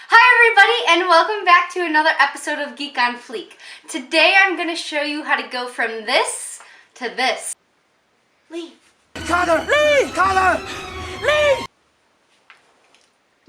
Hi everybody and welcome back to another episode of Geek on Fleek. Today I'm going to show you how to go from this to this. Lee. Connor! Lee! Connor! Lee!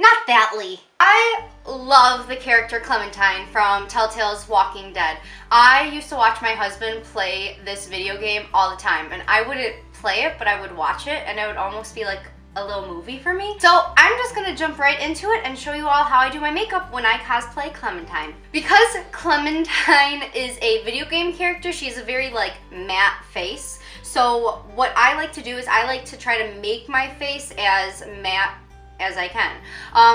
Not that Lee. I love the character Clementine from Telltale's Walking Dead. I used to watch my husband play this video game all the time, and I wouldn't play it, but I would watch it, and it would almost be like a little movie for me. So I'm just gonna jump right into it and show you all how I do my makeup when I cosplay Clementine. Because Clementine is a video game character, she has a very like matte face. So what I like to do is I like to try to make my face as matte as I can.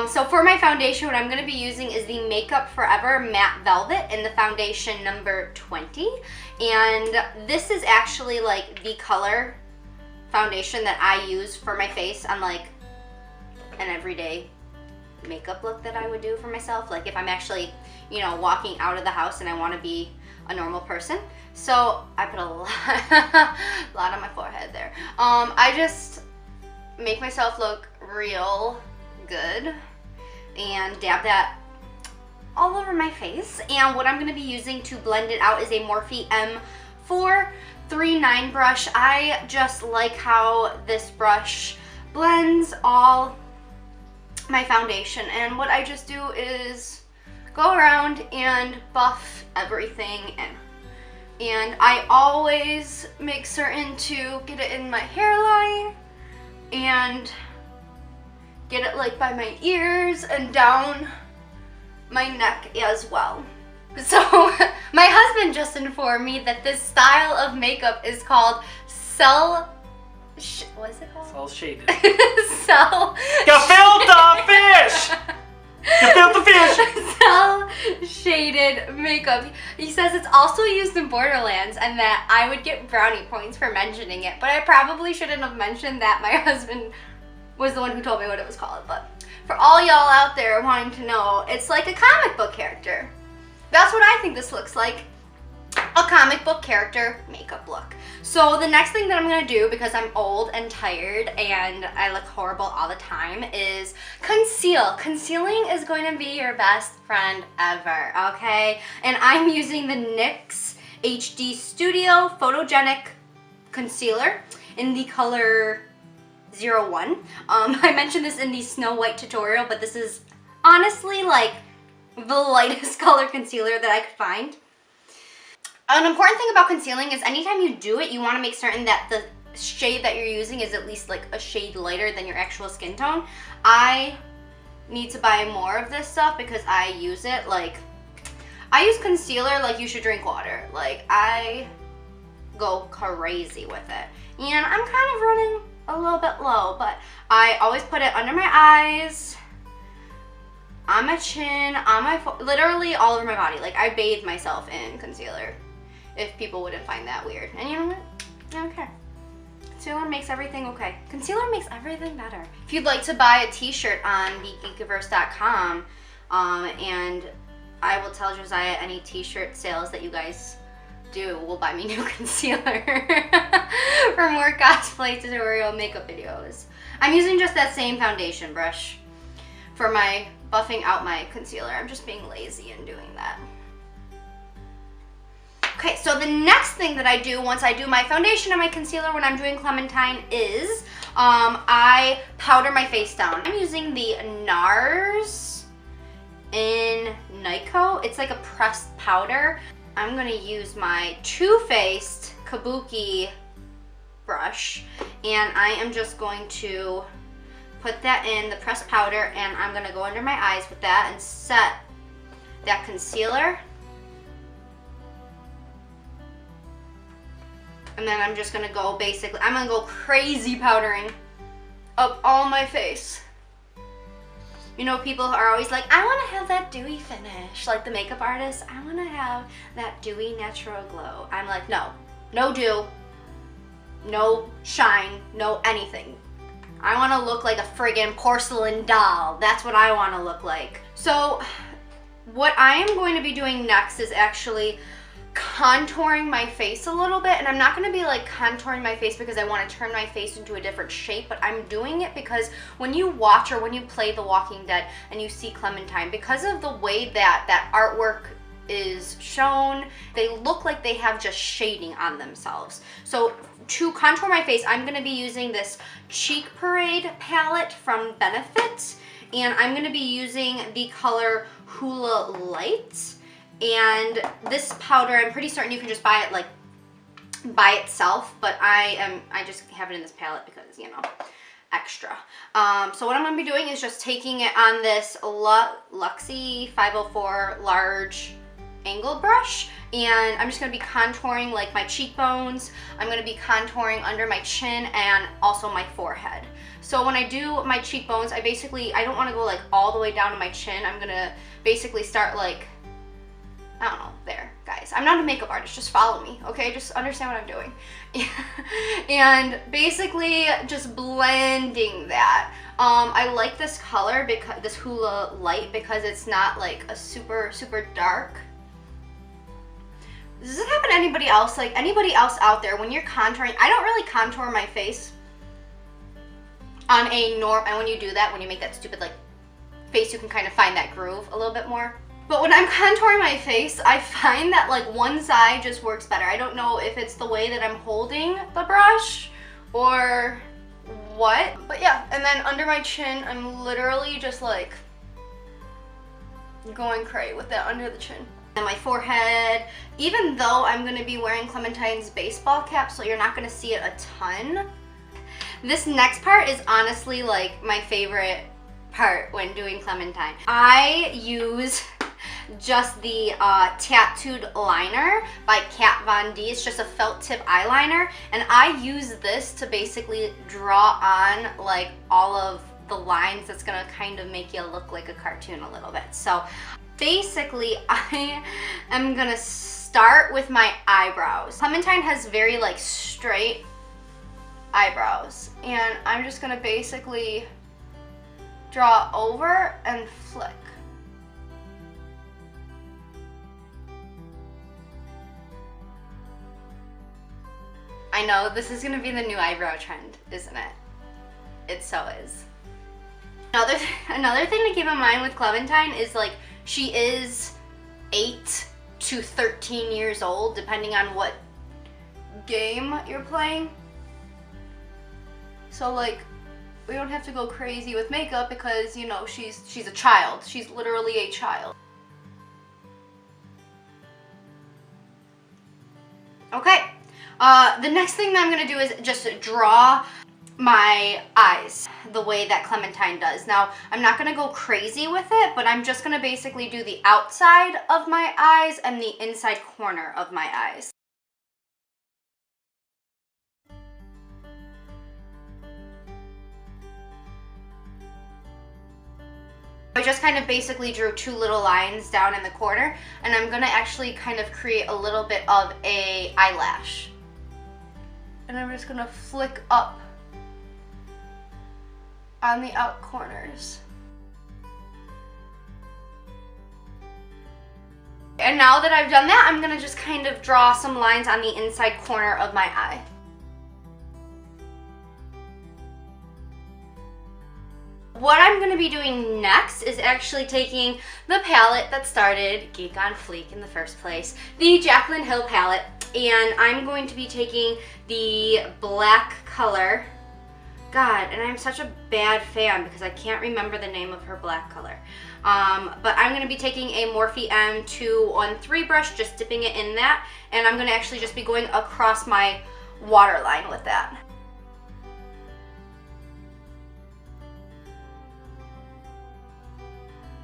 So for my foundation, what I'm going to be using is the Makeup Forever Matte Velvet in the foundation number 20. And this is actually like the color foundation that I use for my face on like an everyday makeup look that I would do for myself. Like if I'm actually, you know, walking out of the house and I want to be a normal person. So I put a lot on my forehead there. I just make myself look real good and dab that all over my face. And what I'm going to be using to blend it out is a Morphe M439 brush. I just like how this brush blends all my foundation, and what I just do is go around and buff everything in. And I always make certain to get it in my hairline and get it like by my ears and down my neck as well. So my husband just informed me that this style of makeup is called what is it called? Cell shaded. Cell. Gefilte fish! Gefilte fish! Cell shaded makeup. He says it's also used in Borderlands and that I would get brownie points for mentioning it, but I probably shouldn't have mentioned that. My husband was the one who told me what it was called. But for all y'all out there wanting to know, it's like a comic book character. That's what I think this looks like. A comic book character makeup look. So the next thing that I'm going to do, because I'm old and tired and I look horrible all the time, is conceal. Concealing is going to be your best friend ever, okay? And I'm using the NYX HD Studio Photogenic Concealer in the color 01. I mentioned this in the Snow White tutorial, but this is honestly like the lightest color concealer that I could find. An important thing about concealing is anytime you do it, you want to make certain that the shade that you're using is at least like a shade lighter than your actual skin tone. I need to buy more of this stuff because I use it like, I use concealer like you should drink water. Like I go crazy with it. And I'm kind of running a little bit low, but I always put it under my eyes, on my chin, on my literally all over my body. Like I bathe myself in concealer, if people wouldn't find that weird. And you know what? I don't care. Concealer makes everything okay. Concealer makes everything better. If you'd like to buy a t-shirt on Geekiverse.com, and I will tell Josiah any t-shirt sales that you guys do will buy me new concealer for more cosplay tutorial makeup videos. I'm using just that same foundation brush for my buffing out my concealer. I'm just being lazy and doing that. Okay, so the next thing that I do once I do my foundation and my concealer when I'm doing Clementine is I powder my face down. I'm using the NARS in Nyko. It's like a pressed powder. I'm going to use my Too Faced Kabuki brush, and I am just going to put that in the pressed powder, and I'm going to go under my eyes with that and set that concealer. And then I'm just going to go basically, I'm going to go crazy powdering up all my face. You know, people are always like, I want to have that dewy finish. Like the makeup artist, I want to have that dewy natural glow. I'm like, no. No dew. No shine. No anything. I want to look like a friggin' porcelain doll. That's what I want to look like. So what I am going to be doing next is actually contouring my face a little bit, and I'm not going to be like contouring my face because I want to turn my face into a different shape, but I'm doing it because when you watch or when you play The Walking Dead and you see Clementine, because of the way that artwork is shown, they look like they have just shading on themselves. So to contour my face, I'm going to be using this Cheek Parade palette from Benefit, and I'm going to be using the color Hula Light. And this powder, I'm pretty certain you can just buy it like by itself, but I just have it in this palette because, you know, extra. So what I'm going to be doing is just taking it on this Luxie 504 large angled brush, and I'm just going to be contouring like my cheekbones. I'm going to be contouring under my chin and also my forehead. So when I do my cheekbones, I don't want to go like all the way down to my chin. I'm going to basically start like, I don't know, there, guys. I'm not a makeup artist, just follow me, okay? Just understand what I'm doing. And basically just blending that. I like this color, because this Hula Light, because it's not like a super, super dark. Does this happen to anybody else? Like anybody else out there, when you're contouring, I don't really contour my face on a norm, and when you do that, when you make that stupid like face, you can kind of find that groove a little bit more. But when I'm contouring my face, I find that like one side just works better. I don't know if it's the way that I'm holding the brush or what, but yeah. And then under my chin, I'm literally just like going cray with that under the chin. And my forehead, even though I'm gonna be wearing Clementine's baseball cap, so you're not gonna see it a ton. This next part is honestly like my favorite part when doing Clementine. I use just the Tattooed Liner by Kat Von D. It's just a felt tip eyeliner, and I use this to basically draw on like all of the lines that's gonna kind of make you look like a cartoon a little bit. So basically I am gonna start with my eyebrows. Clementine has very like straight eyebrows, and I'm just gonna basically draw over and flick. I know, this is gonna be the new eyebrow trend, isn't it? It so is. Another thing to keep in mind with Clementine is like, she is 8 to 13 years old, depending on what game you're playing. So like, we don't have to go crazy with makeup because, you know, she's a child. She's literally a child. Okay. The next thing that I'm going to do is just draw my eyes the way that Clementine does. Now, I'm not going to go crazy with it, but I'm just going to basically do the outside of my eyes and the inside corner of my eyes. I just kind of basically drew 2 little lines down in the corner, and I'm going to actually kind of create a little bit of a eyelash. And I'm just going to flick up on the out corners. And now that I've done that, I'm going to just kind of draw some lines on the inside corner of my eye. What I'm going to be doing next is actually taking the palette that started Geek on Fleek in the first place, the Jaclyn Hill palette, and I'm going to be taking the black color. God, and I'm such a bad fan because I can't remember the name of her black color. But I'm going to be taking a Morphe M213 brush, just dipping it in that, and I'm going to actually just be going across my waterline with that.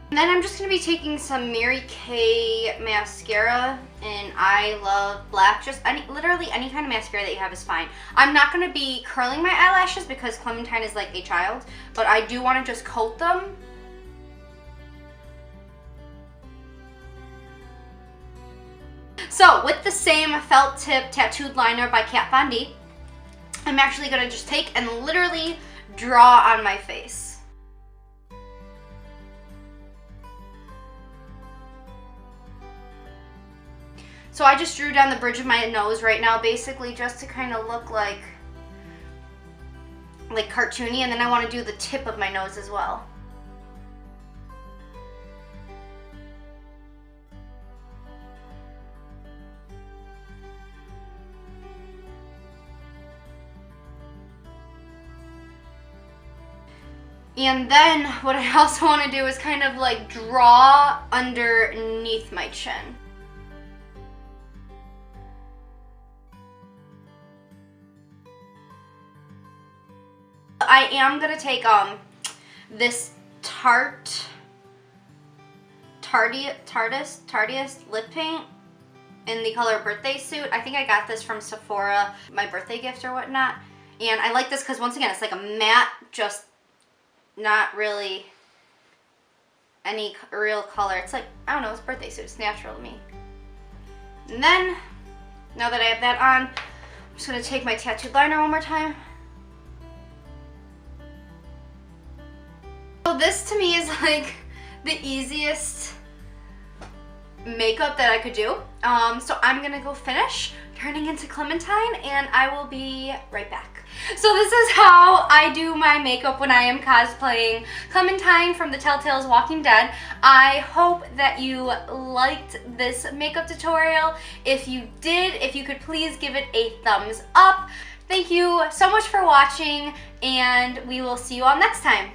And then I'm just going to be taking some Mary Kay mascara, and I love black. Just literally any kind of mascara that you have is fine. I'm not going to be curling my eyelashes because Clementine is like a child, but I do want to just coat them. So with the same felt tip tattooed liner by Kat Von D, I'm actually going to just take and literally draw on my face. So I just drew down the bridge of my nose right now, basically just to kind of look like cartoony, and then I want to do the tip of my nose as well. And then what I also want to do is kind of like draw underneath my chin. I am going to take this Tardis Lip Paint in the color Birthday Suit. I think I got this from Sephora, my birthday gift or whatnot. And I like this because once again, it's like a matte, just not really any real color. It's like, I don't know, it's Birthday Suit. It's natural to me. And then, now that I have that on, I'm just going to take my tattooed liner one more time. So this to me is like the easiest makeup that I could do. So I'm gonna go finish turning into Clementine and I will be right back. So this is how I do my makeup when I am cosplaying Clementine from the Telltale's Walking Dead. I hope that you liked this makeup tutorial. If you did, if you could please give it a thumbs up. Thank you so much for watching and we will see you all next time.